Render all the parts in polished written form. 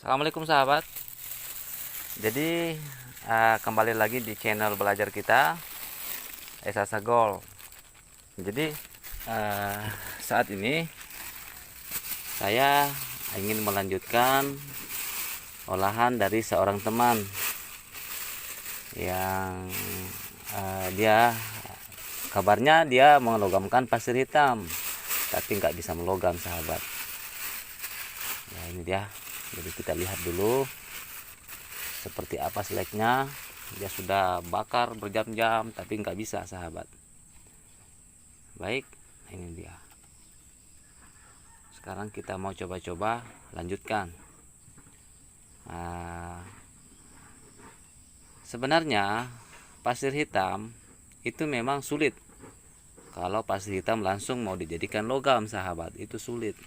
Assalamualaikum sahabat. Jadi kembali lagi di channel belajar kita Esa Sagol. Jadi saat ini saya ingin melanjutkan olahan dari seorang teman yang dia kabarnya dia melogamkan pasir hitam, tapi nggak bisa melogam sahabat. Ya ini dia. Jadi kita lihat dulu seperti apa seleknya. Dia sudah bakar berjam-jam tapi nggak bisa sahabat. Baik, ini dia. Sekarang kita mau coba-coba lanjutkan. Sebenarnya pasir hitam itu memang sulit. Kalau pasir hitam langsung mau dijadikan logam sahabat, itu sulit.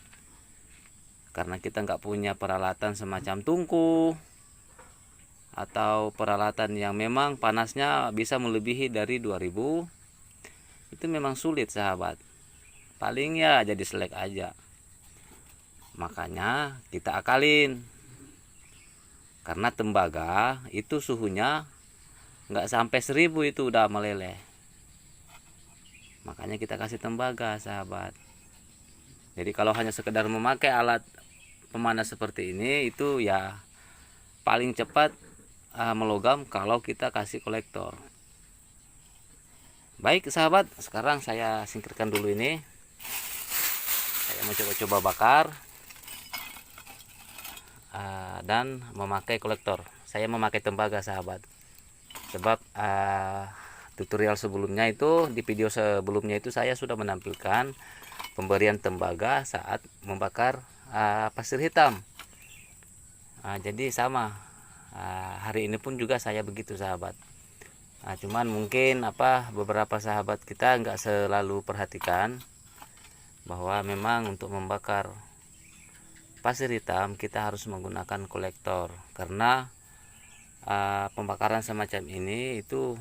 Karena kita nggak punya peralatan semacam tungku atau peralatan yang memang panasnya bisa melebihi dari 2000, itu memang sulit sahabat. Paling ya jadi selek aja. Makanya kita akalin, karena tembaga itu suhunya nggak sampai 1000 itu udah meleleh. Makanya kita kasih tembaga sahabat. Jadi kalau hanya sekedar memakai alat pemanas seperti ini, itu ya paling cepat melogam kalau kita kasih kolektor. Baik sahabat, sekarang saya singkirkan dulu ini. Saya mau coba-coba bakar dan memakai kolektor. Saya memakai tembaga sahabat, sebab tutorial sebelumnya itu, di video sebelumnya itu saya sudah menampilkan pemberian tembaga saat membakar pasir hitam. Jadi sama, hari ini pun juga saya begitu sahabat. Cuman mungkin beberapa sahabat kita nggak selalu perhatikan bahwa memang untuk membakar pasir hitam kita harus menggunakan kolektor, karena pembakaran semacam ini itu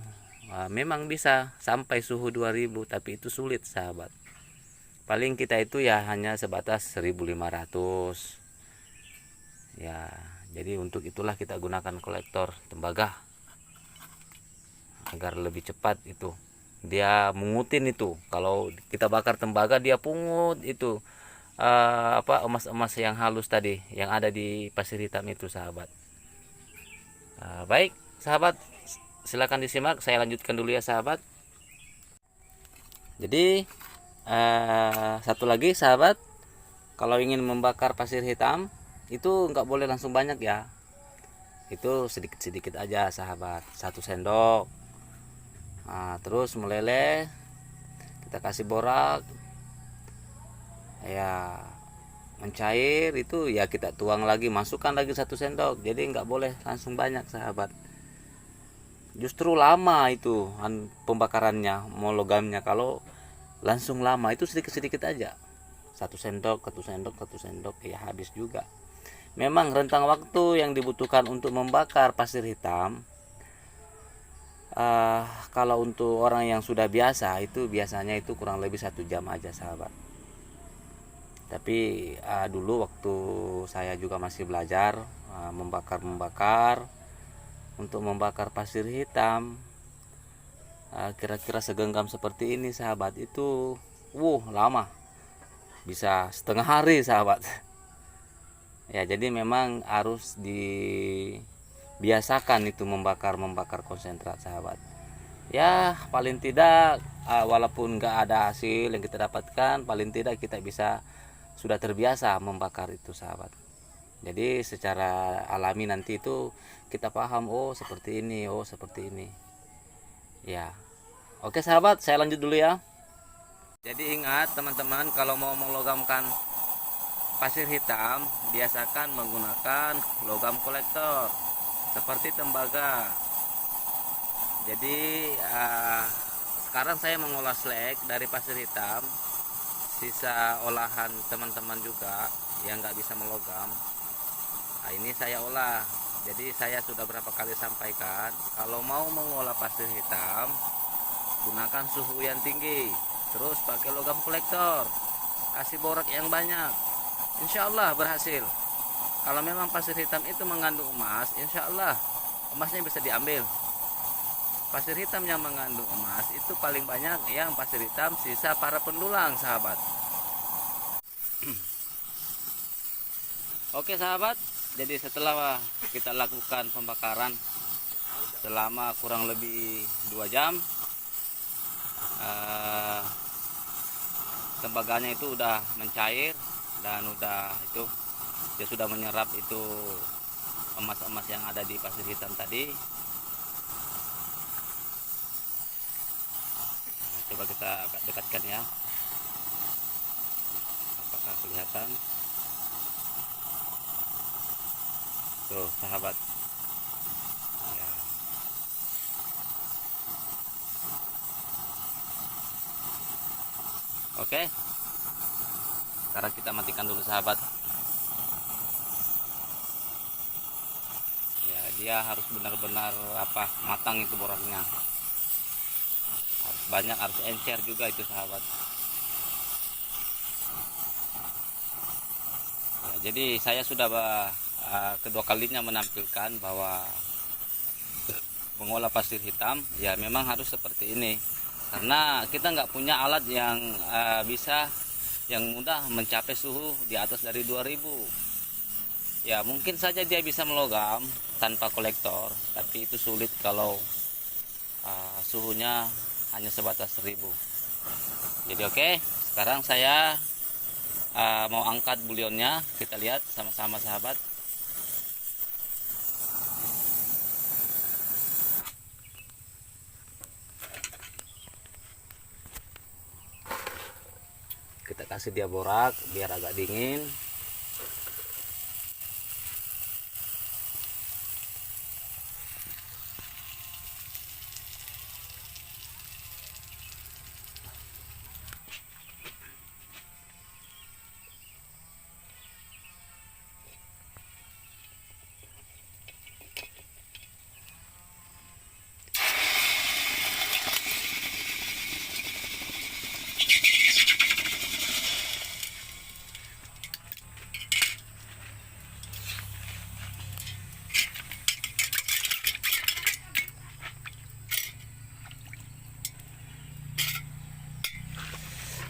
memang bisa sampai suhu 2000, tapi itu sulit sahabat. Paling kita itu ya hanya sebatas 1500 ya. Jadi untuk itulah kita gunakan kolektor tembaga, agar lebih cepat itu dia mengutin. Itu kalau kita bakar tembaga dia pungut itu emas-emas yang halus tadi yang ada di pasir hitam itu sahabat. Baik sahabat, silakan disimak, saya lanjutkan dulu ya sahabat. Jadi satu lagi sahabat, kalau ingin membakar pasir hitam itu nggak boleh langsung banyak ya. Itu sedikit-sedikit aja sahabat, 1 sendok. Terus meleleh, kita kasih borak ya, mencair itu ya kita tuang lagi, masukkan lagi 1 sendok. Jadi nggak boleh langsung banyak sahabat, justru lama itu pembakarannya, mau logamnya. Kalau langsung lama itu sedikit-sedikit aja, 1 sendok, 1 sendok, 1 sendok ya habis juga. Memang rentang waktu yang dibutuhkan untuk membakar pasir hitam, kalau untuk orang yang sudah biasa itu biasanya itu kurang lebih 1 jam aja sahabat. Tapi dulu waktu saya juga masih belajar membakar untuk membakar pasir hitam, kira-kira segenggam seperti ini sahabat, itu lama, bisa setengah hari sahabat. Ya jadi memang harus dibiasakan itu membakar konsentrat sahabat. Ya paling tidak walaupun nggak ada hasil yang kita dapatkan, paling tidak kita bisa sudah terbiasa membakar itu sahabat. Jadi secara alami nanti itu kita paham, oh seperti ini, oh seperti ini ya. Oke sahabat, saya lanjut dulu ya. Jadi ingat teman-teman, kalau mau melogamkan pasir hitam biasakan menggunakan logam kolektor seperti tembaga. Jadi sekarang saya mengolah selek dari pasir hitam, sisa olahan teman-teman juga yang nggak bisa melogam. Ini saya olah. Jadi saya sudah berapa kali sampaikan, kalau mau mengolah pasir hitam gunakan suhu yang tinggi, terus pakai logam kolektor, kasih borak yang banyak, insya Allah berhasil. Kalau memang pasir hitam itu mengandung emas, insya Allah emasnya bisa diambil. Pasir hitam yang mengandung emas itu paling banyak yang pasir hitam sisa para pendulang, sahabat. Oke sahabat, jadi setelah kita lakukan pembakaran selama kurang lebih 2 jam, tembaganya itu udah mencair dan udah itu dia sudah menyerap itu emas-emas yang ada di pasir hitam tadi. Nah, coba kita dekatkan ya, apakah kelihatan tuh sahabat ya. Oke, sekarang kita matikan dulu sahabat ya. Dia harus benar-benar matang itu boraknya, harus banyak, harus encer juga itu sahabat ya. Jadi saya sudah kedua kalinya menampilkan bahwa mengolah pasir hitam ya memang harus seperti ini, karena kita nggak punya alat yang yang mudah mencapai suhu di atas dari 2000 ya. Mungkin saja dia bisa melogam tanpa kolektor, tapi itu sulit kalau suhunya hanya sebatas 1000. Jadi oke, sekarang saya mau angkat bulionnya, kita lihat sama-sama sahabat. Kita kasih dia borak biar agak dingin.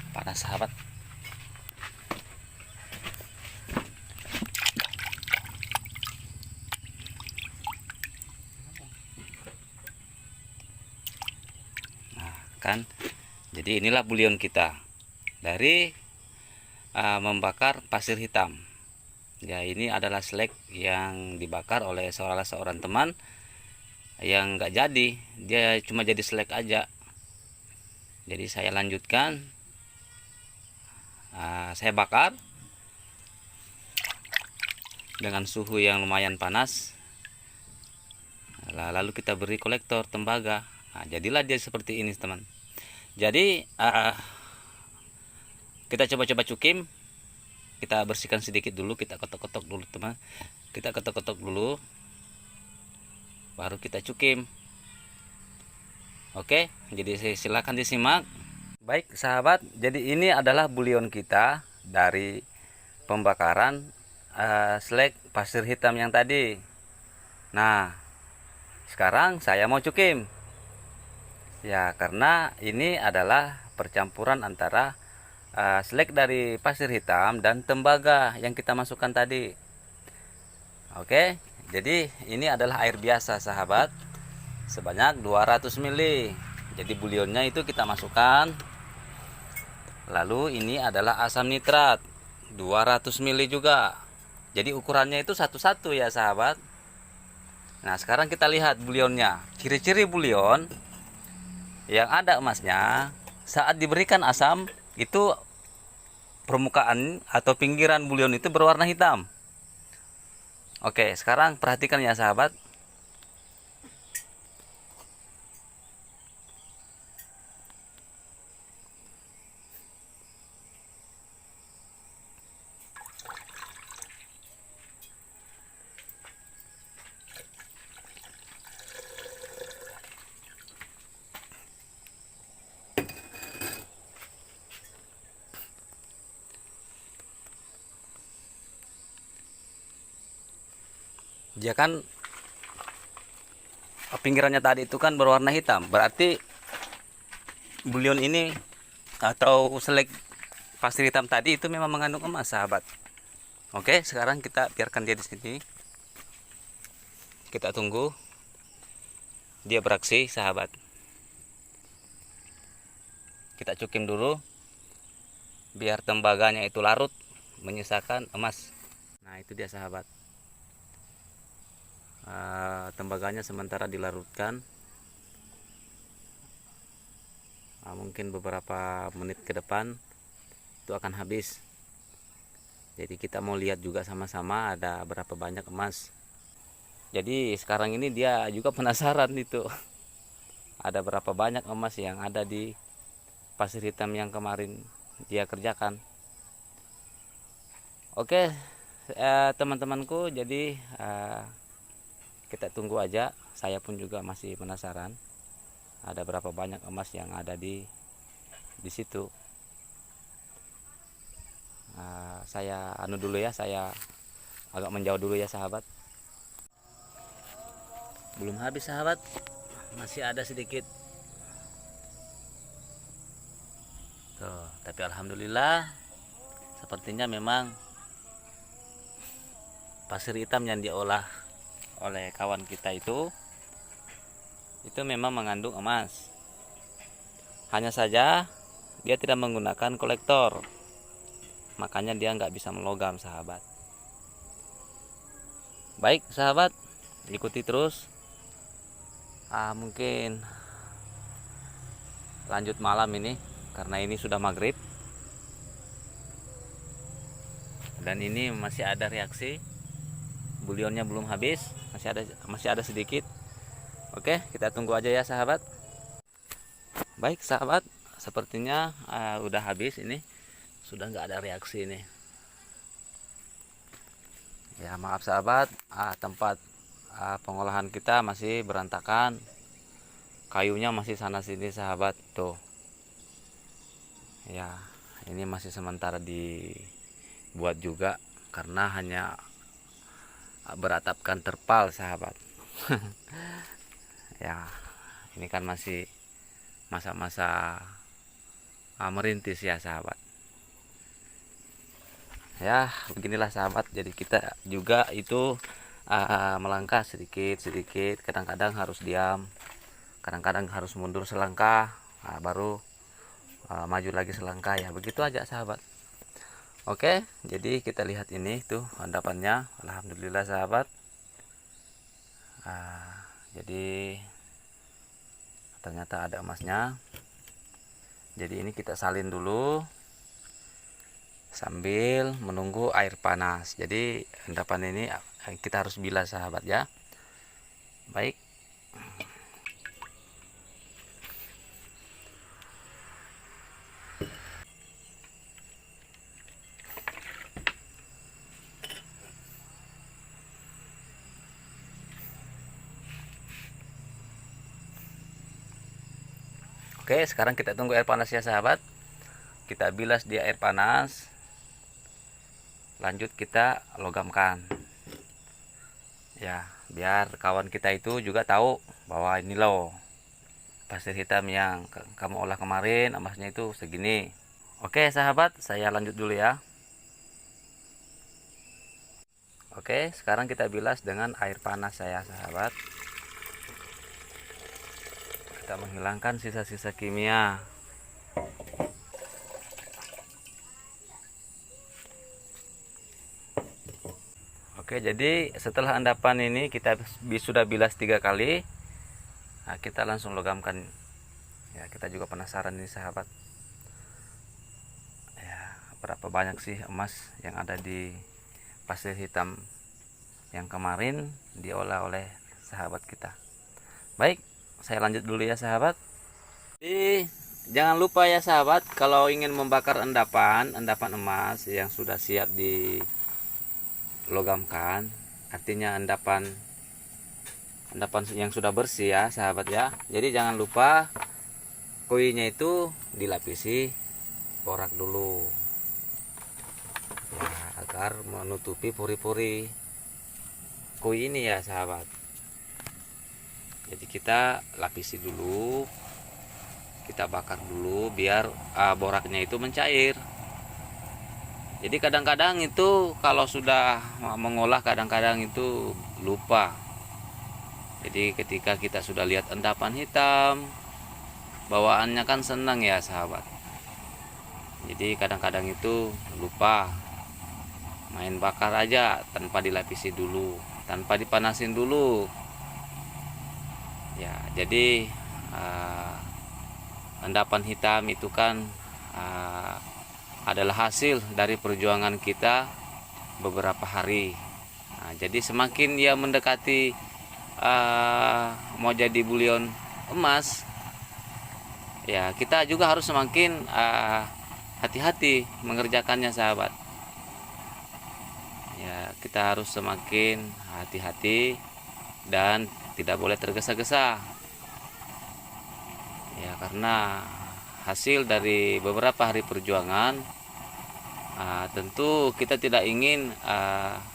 Panas sahabat. Nah kan, jadi inilah bulion kita dari membakar pasir hitam ya. Ini adalah slag yang dibakar oleh salah seorang teman yang nggak jadi, dia cuma jadi slag aja. Jadi saya lanjutkan, saya bakar dengan suhu yang lumayan panas, lalu kita beri kolektor tembaga. Nah, jadilah dia seperti ini teman. Jadi kita coba-coba cukim, kita bersihkan sedikit dulu, kita ketok-ketok dulu teman, kita ketok-ketok dulu baru kita cukim. Oke, jadi silakan disimak. Baik sahabat, jadi ini adalah bulion kita dari pembakaran slag pasir hitam yang tadi. Nah sekarang saya mau cukim ya, karena ini adalah percampuran antara slag dari pasir hitam dan tembaga yang kita masukkan tadi. Oke, jadi ini adalah air biasa sahabat, sebanyak 200 ml. Jadi bulionnya itu kita masukkan. Lalu ini adalah asam nitrat 200 ml juga. Jadi ukurannya itu satu-satu ya sahabat. Nah sekarang kita lihat bulionnya. Ciri-ciri bulion yang ada emasnya, saat diberikan asam itu permukaan atau pinggiran bulion itu berwarna hitam. Oke, sekarang perhatikan ya sahabat. Dia kan pinggirannya tadi itu kan berwarna hitam, berarti bulion ini atau selek pasir hitam tadi itu memang mengandung emas, sahabat. Oke, sekarang kita biarkan dia di sini. Kita tunggu dia beraksi, sahabat. Kita cukim dulu biar tembaganya itu larut menyisakan emas. Nah, itu dia, sahabat. Tembaganya sementara dilarutkan. Mungkin beberapa menit ke depan itu akan habis. Jadi kita mau lihat juga sama-sama ada berapa banyak emas. Jadi sekarang ini dia juga penasaran itu. Ada berapa banyak emas yang ada di pasir hitam yang kemarin dia kerjakan. Oke, teman-temanku, jadi kita tunggu aja. Saya pun juga masih penasaran ada berapa banyak emas yang ada di situ. Saya anu dulu ya, saya agak menjauh dulu ya, sahabat. Belum habis, sahabat, masih ada sedikit tuh. Tapi alhamdulillah, sepertinya memang pasir hitam yang diolah oleh kawan kita itu memang mengandung emas. Hanya saja dia tidak menggunakan kolektor, makanya dia nggak bisa melogam, sahabat. Baik, sahabat, ikuti terus. Mungkin lanjut malam ini karena ini sudah maghrib dan ini masih ada reaksi. Bulionnya belum habis, masih ada sedikit. Oke, kita tunggu aja ya, sahabat. Baik, sahabat, sepertinya udah habis ini, sudah nggak ada reaksi ini. Ya, maaf sahabat, tempat pengolahan kita masih berantakan. Kayunya masih sana sini, sahabat. Tuh. Ya, ini masih sementara dibuat juga karena hanya beratapkan terpal, sahabat. Ya, ini kan masih masa-masa merintis ya, sahabat. Ya, beginilah, sahabat. Jadi kita juga itu melangkah sedikit-sedikit. Kadang-kadang harus diam, kadang-kadang harus mundur selangkah, baru maju lagi selangkah. Ya, begitu aja, sahabat. Oke, jadi kita lihat ini tuh endapannya. Alhamdulillah, sahabat. Jadi ternyata ada emasnya. Jadi ini kita salin dulu sambil menunggu air panas. Jadi endapan ini kita harus bilas, sahabat ya. Baik. Oke, sekarang kita tunggu air panas ya, sahabat. Kita bilas di air panas. Lanjut kita logamkan. Ya, biar kawan kita itu juga tahu bahwa ini loh pasir hitam yang kamu olah kemarin, emasnya itu segini. Oke, sahabat, saya lanjut dulu ya. Oke, sekarang kita bilas dengan air panas saya, sahabat. Kita menghilangkan sisa-sisa kimia. Oke, jadi setelah endapan ini kita sudah bilas 3 kali. Nah, kita langsung logamkan. Ya, kita juga penasaran nih, sahabat. Ya, berapa banyak sih emas yang ada di pasir hitam yang kemarin diolah oleh sahabat kita. Baik, saya lanjut dulu ya, sahabat. Jadi jangan lupa ya, sahabat, kalau ingin membakar endapan emas yang sudah siap dilogamkan, artinya endapan yang sudah bersih ya, sahabat ya. Jadi jangan lupa kuinya itu dilapisi borak dulu ya, agar menutupi pori-pori. koi ini ya sahabat. Jadi kita lapisi dulu, kita bakar dulu biar boraknya itu mencair. Jadi kadang-kadang itu kalau sudah mengolah kadang-kadang itu lupa. Jadi ketika kita sudah lihat endapan hitam, bawaannya kan senang ya sahabat. Jadi kadang-kadang itu lupa, main bakar aja tanpa dilapisi dulu, tanpa dipanasin dulu. Ya, jadi endapan hitam itu kan adalah hasil dari perjuangan kita beberapa hari. Nah, jadi semakin dia mendekati mau jadi bulion emas, ya kita juga harus semakin hati-hati mengerjakannya sahabat. Ya, kita harus semakin hati-hati dan tidak boleh tergesa-gesa. Ya, karena hasil dari beberapa hari perjuangan tentu kita tidak ingin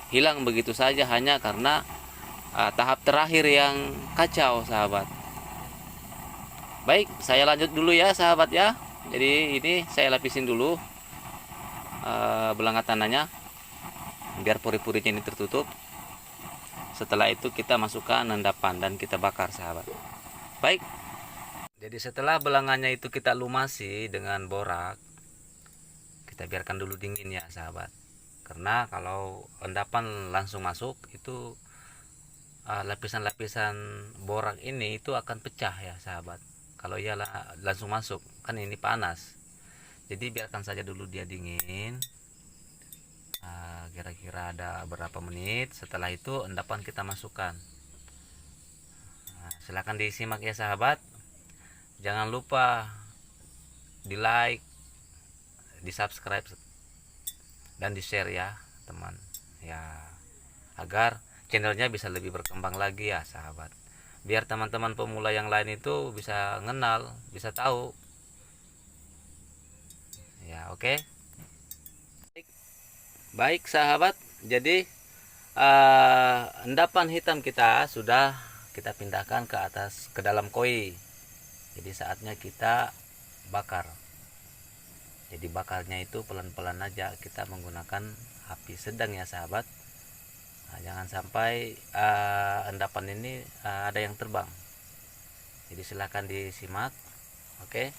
hilang begitu saja hanya karena tahap terakhir yang kacau sahabat. Baik, saya lanjut dulu ya sahabat ya. Jadi ini saya lapisin dulu belanga tanahnya biar pori-porinya ini tertutup. Setelah itu kita masukkan endapan dan kita bakar sahabat. Baik, jadi setelah belangannya itu kita lumasi dengan borak, kita biarkan dulu dingin ya sahabat. Karena kalau endapan langsung masuk itu lapisan-lapisan borak ini itu akan pecah ya sahabat. Kalau ia langsung masuk, kan ini panas. Jadi biarkan saja dulu dia dingin. Kira-kira ada berapa menit. Setelah itu endapan kita masukkan. Silahkan disimak ya sahabat. Jangan lupa di like, di subscribe, dan di share ya teman. Ya, agar channelnya bisa lebih berkembang lagi ya sahabat. Biar teman-teman pemula yang lain itu bisa kenal, bisa tahu. Ya, oke. Baik sahabat, jadi endapan hitam kita sudah kita pindahkan ke atas, ke dalam koi. Jadi saatnya kita bakar. Jadi bakarnya itu pelan-pelan aja, kita menggunakan api sedang ya sahabat. Nah, jangan sampai endapan ini ada yang terbang. Jadi silahkan disimak. Oke.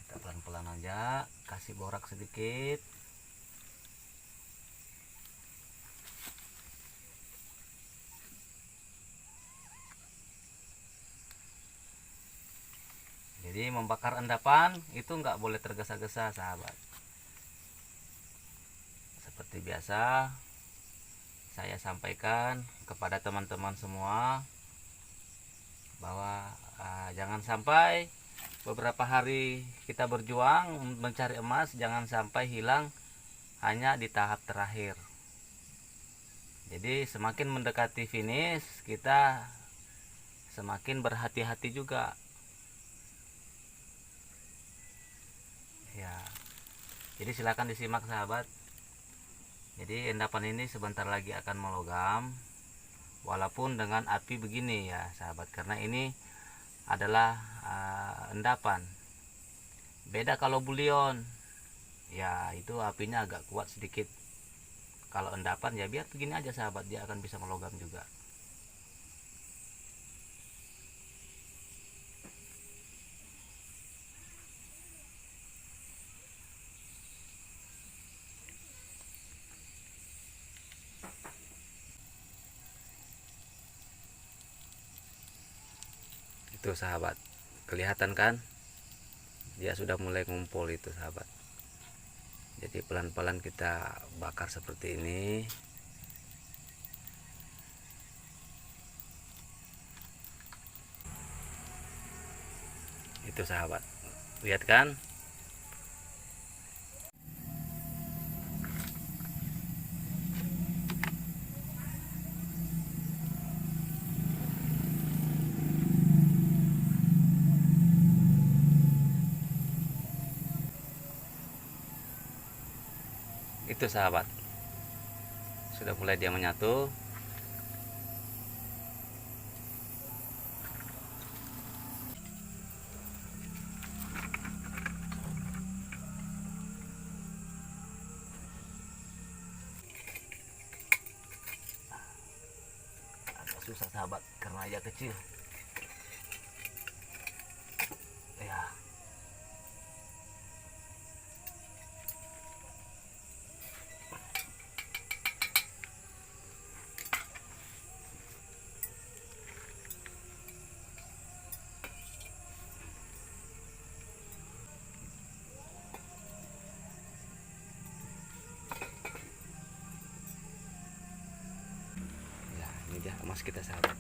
Kita pelan-pelan aja, kasih borak sedikit. Jadi membakar endapan itu nggak boleh tergesa-gesa sahabat. Seperti biasa saya sampaikan kepada teman-teman semua bahwa jangan sampai beberapa hari kita berjuang mencari emas, jangan sampai hilang hanya di tahap terakhir. Jadi semakin mendekati finish kita semakin berhati-hati juga ya. Jadi silakan disimak sahabat. Jadi endapan ini sebentar lagi akan melogam walaupun dengan api begini ya sahabat, karena ini adalah endapan. Beda kalau bulion ya, itu apinya agak kuat sedikit. Kalau endapan ya biar begini aja sahabat, dia akan bisa melogam juga. Itu sahabat, kelihatan kan dia sudah mulai ngumpul itu sahabat. Jadi pelan-pelan kita bakar seperti ini. Itu sahabat, lihat kan. Itu sahabat, sudah mulai dia menyatu. Agak susah sahabat karena ia kecil ya. Ya, ini dia emas kita sahabat.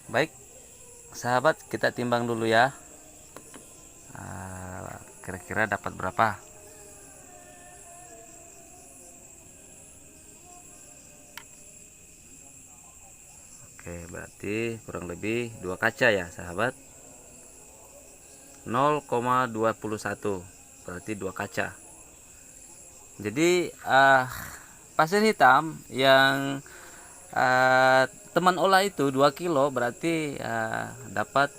Baik sahabat, kita timbang dulu ya. Kira-kira dapat berapa? Oke, berarti kurang lebih 2 kaca ya sahabat. 0,21, berarti 2 kaca. Jadi pasir hitam yang teman olah itu 2 kilo, berarti dapat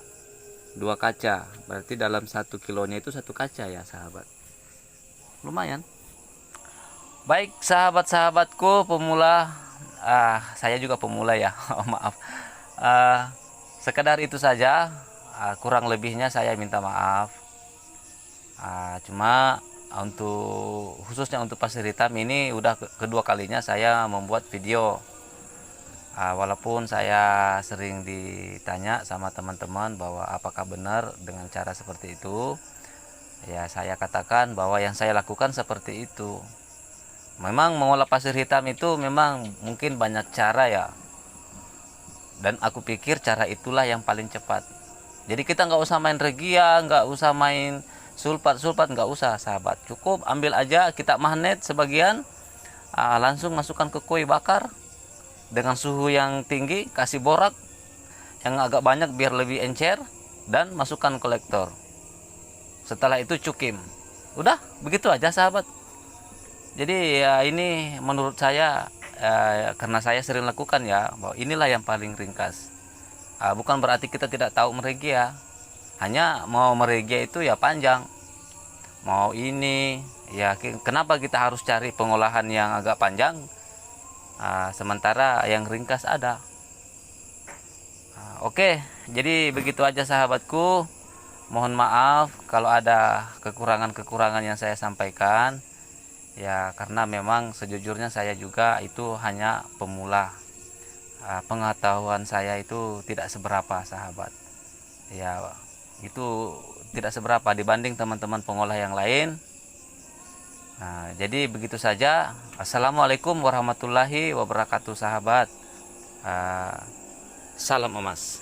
2 kaca. Berarti dalam 1 kilonya itu 1 kaca ya sahabat. Lumayan. Baik sahabat-sahabatku pemula, saya juga pemula ya. Maaf. Sekedar itu saja. Kurang lebihnya saya minta maaf. Cuma khususnya untuk pasir hitam ini udah kedua kalinya saya membuat video. Walaupun saya sering ditanya sama teman-teman bahwa apakah benar dengan cara seperti itu, ya saya katakan bahwa yang saya lakukan seperti itu. Memang mengolah pasir hitam itu memang mungkin banyak cara ya, dan aku pikir cara itulah yang paling cepat. Jadi kita nggak usah main regia, nggak usah main sulfat, nggak usah sahabat. Cukup ambil aja kita magnet sebagian, langsung masukkan ke koi bakar dengan suhu yang tinggi, kasih borak yang agak banyak biar lebih encer, dan masukkan kolektor. Setelah itu cukim. Udah begitu aja sahabat. Jadi ya ini menurut saya, karena saya sering lakukan ya, bahwa inilah yang paling ringkas. Bukan berarti kita tidak tahu meregia. Hanya mau meregia itu ya panjang. Mau ini ya, kenapa kita harus cari pengolahan yang agak panjang, sementara yang ringkas ada. Oke, jadi begitu aja sahabatku. Mohon maaf kalau ada kekurangan-kekurangan yang saya sampaikan. Ya karena memang sejujurnya saya juga itu hanya pemula. Pengetahuan saya itu tidak seberapa sahabat. Ya itu tidak seberapa dibanding teman-teman pengolah yang lain. Jadi begitu saja. Assalamualaikum warahmatullahi wabarakatuh sahabat. Salam emas.